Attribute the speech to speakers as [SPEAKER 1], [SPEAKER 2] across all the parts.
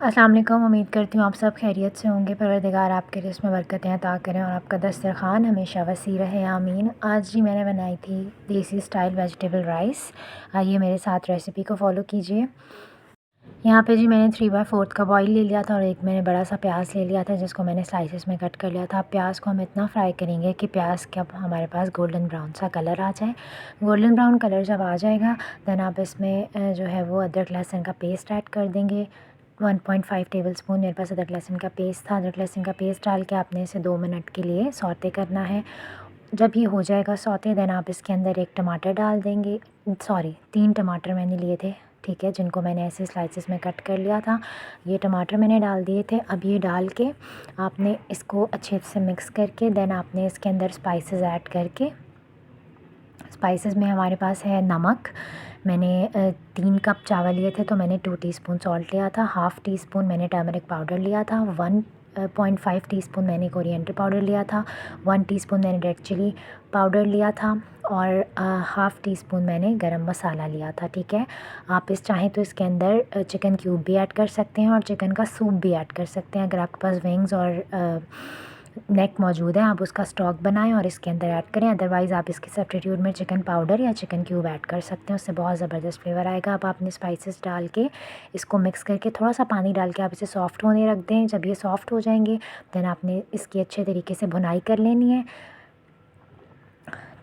[SPEAKER 1] अस्सलाम वालेकुम। उम्मीद करती हूँ आप सब खैरियत से होंगे। परवरदिगार आपके रिज़्क़ में बरकतें अता करें और आपका दस्तरख़्वान हमेशा वसी रहे, आमीन। आज जी मैंने बनाई थी देसी स्टाइल वेजिटेबल राइस। आइए मेरे साथ रेसिपी को फॉलो कीजिए। यहाँ पे जी मैंने 3/4 कप ऑयल ले लिया था और एक मैंने बड़ा सा प्याज ले लिया था जिसको मैंने स्लाइसेस में कट कर लिया था। प्याज को हम इतना फ्राई करेंगे कि प्याज का हमारे पास गोल्डन ब्राउन सा कलर आ जाए। गोल्डन ब्राउन कलर जब आ जाएगा देन आप इसमें जो है वो अदरक लहसुन का पेस्ट ऐड कर देंगे। 1.5 टेबलस्पून मेरे पास अदरक लहसुन का पेस्ट था। अदरक लहसुन का पेस्ट डाल के आपने इसे 2 मिनट के लिए सौते करना है। जब ये हो जाएगा सौते देन आप इसके अंदर 1 टमाटर डाल देंगे। सॉरी 3 टमाटर मैंने लिए थे, ठीक है, जिनको मैंने ऐसे स्लाइसेस में कट कर लिया था। ये टमाटर मैंने डाल दिए थे। अब ये डाल के आपने इसको अच्छे से मिक्स करके देन आपने इसके अंदर स्पाइसेस ऐड करके, स्पाइसेस में हमारे पास है नमक। मैंने 3 कप चावल लिए थे तो मैंने 2 टीस्पून सॉल्ट लिया था। हाफ़ टी स्पून मैंने टर्मरिक पाउडर लिया था। 1.5 टीस्पून मैंने कोरिएंडर पाउडर लिया था। 1 टीस्पून मैंने रेड चिली पाउडर लिया था और हाफ़ टी स्पून मैंने गरम मसाला लिया था, ठीक है। आप चाहें तो इसके अंदर चिकन क्यूब भी ऐड कर सकते हैं और चिकन का सूप भी ऐड कर सकते हैं। अगर आपके पास विंग्स और नेक मौजूद है आप उसका स्टॉक बनाएं और इसके अंदर ऐड करें। अदरवाइज़ आप इसके सब्स्टिट्यूट में चिकन पाउडर या चिकन क्यूब ऐड कर सकते हैं, उससे बहुत ज़बरदस्त फ्लेवर आएगा। अब आपने स्पाइसेस डाल के इसको मिक्स करके थोड़ा सा पानी डाल के आप इसे सॉफ़्ट होने रख दें। जब ये सॉफ़्ट हो जाएंगे देन आपने इसकी अच्छे तरीके से भुनाई कर लेनी है,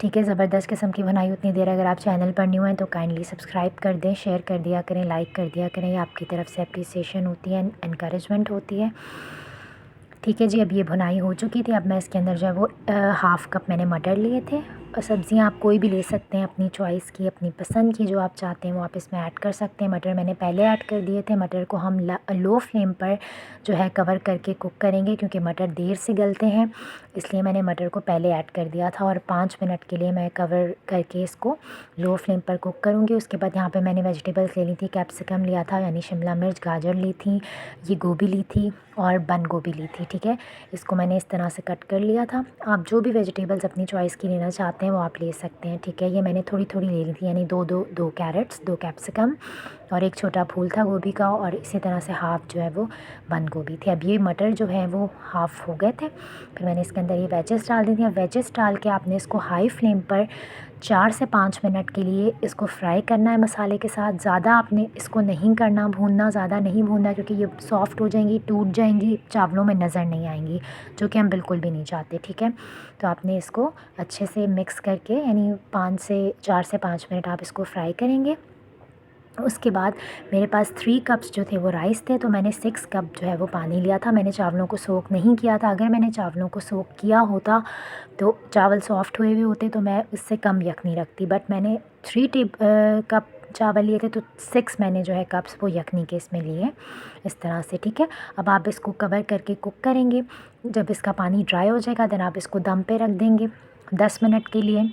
[SPEAKER 1] ठीक है। ज़बरदस्त किस्म की भुनाई उतनी देर। अगर आप चैनल पर न्यू हैं तो काइंडली सब्सक्राइब कर दें, शेयर कर दिया करें, लाइक कर दिया करें। ये आपकी तरफ से अप्रिसिएशन होती है, इनकरेजमेंट होती है, ठीक है जी। अब ये भुनाई हो चुकी थी। अब मैं इसके अंदर जो है वो हाफ़ कप मैंने मटर लिए थे। और सब्ज़ियाँ आप कोई भी ले सकते हैं अपनी चॉइस की, अपनी पसंद की, जो आप चाहते हैं वो आप इसमें ऐड कर सकते हैं। मटर मैंने पहले ऐड कर दिए थे। मटर को हम लो फ्लेम पर जो है कवर करके कुक करेंगे क्योंकि मटर देर से गलते हैं, इसलिए मैंने मटर को पहले ऐड कर दिया था और 5 मिनट के लिए मैं कवर करके इसको लो फ्लेम पर कुक करूँगी। उसके बाद यहाँ पे मैंने वेजिटेबल्स ले ली थी। कैप्सिकम लिया था यानी शिमला मिर्च, गाजर ली थी, ये गोभी ली थी और बंद गोभी ली थी, ठीक है। इसको मैंने इस तरह से कट कर लिया था। आप जो भी वेजिटेबल्स अपनी चॉइस की लेना चाहते हैं वो आप ले सकते हैं, ठीक है। ये मैंने थोड़ी थोड़ी ले ली थी यानी दो कैरेट्स, 2 कैप्सिकम और एक छोटा फूल था गोभी का और इसी तरह से हाफ़ जो है वो बंद गोभी थी। अब ये मटर जो है वो हाफ़ हो गए थे। फिर मैंने इसके अंदर ये वेजेस डाल दी थी। अब वेजेस डाल के आपने इसको हाई फ्लेम पर 4 से 5 मिनट के लिए इसको फ्राई करना है मसाले के साथ। ज़्यादा आपने इसको नहीं करना, भूनना, ज़्यादा नहीं भूनना क्योंकि ये सॉफ़्ट हो जाएंगी, टूट जाएंगी, चावलों में नज़र नहीं आएंगी, जो कि हम बिल्कुल भी नहीं चाहते, ठीक है। तो आपने इसको अच्छे से मिक्स करके यानी 4 से 5 मिनट आप इसको फ्राई करेंगे। उसके बाद मेरे पास 3 कप्स जो थे वो राइस थे तो मैंने 6 कप जो है वो पानी लिया था। मैंने चावलों को सोक नहीं किया था। अगर मैंने चावलों को सोक किया होता तो चावल सॉफ़्ट हुए हुए होते तो मैं उससे कम यखनी रखती, बट मैंने 3 कप चावल लिए थे तो 6 मैंने जो है कप्स वो यखनी के इसमें लिए, इस तरह से, ठीक है। अब आप इसको कवर करके कुक करेंगे। जब इसका पानी ड्राई हो जाएगा देन आप इसको दम पे रख देंगे 10 मिनट के लिए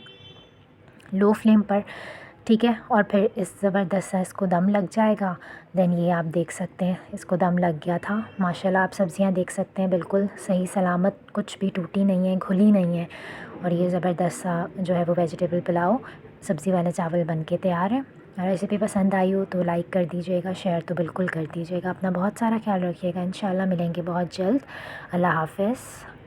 [SPEAKER 1] लो फ्लेम पर, ठीक है। और फिर इस ज़बरदस्त सा इसको दम लग जाएगा। देन ये आप देख सकते हैं इसको दम लग गया था माशाल्लाह। आप सब्ज़ियां देख सकते हैं बिल्कुल सही सलामत, कुछ भी टूटी नहीं है, घुली नहीं है। और ये ज़बरदस्त सा जो है वो वेजिटेबल पुलाव सब्ज़ी वाले चावल बन के तैयार है। और रेसिपी पसंद आई हो तो लाइक कर दीजिएगा, शेयर तो बिल्कुल कर दीजिएगा। अपना बहुत सारा ख्याल रखिएगा। इंशाल्लाह मिलेंगे बहुत जल्द। अल्लाह हाफ़िज़।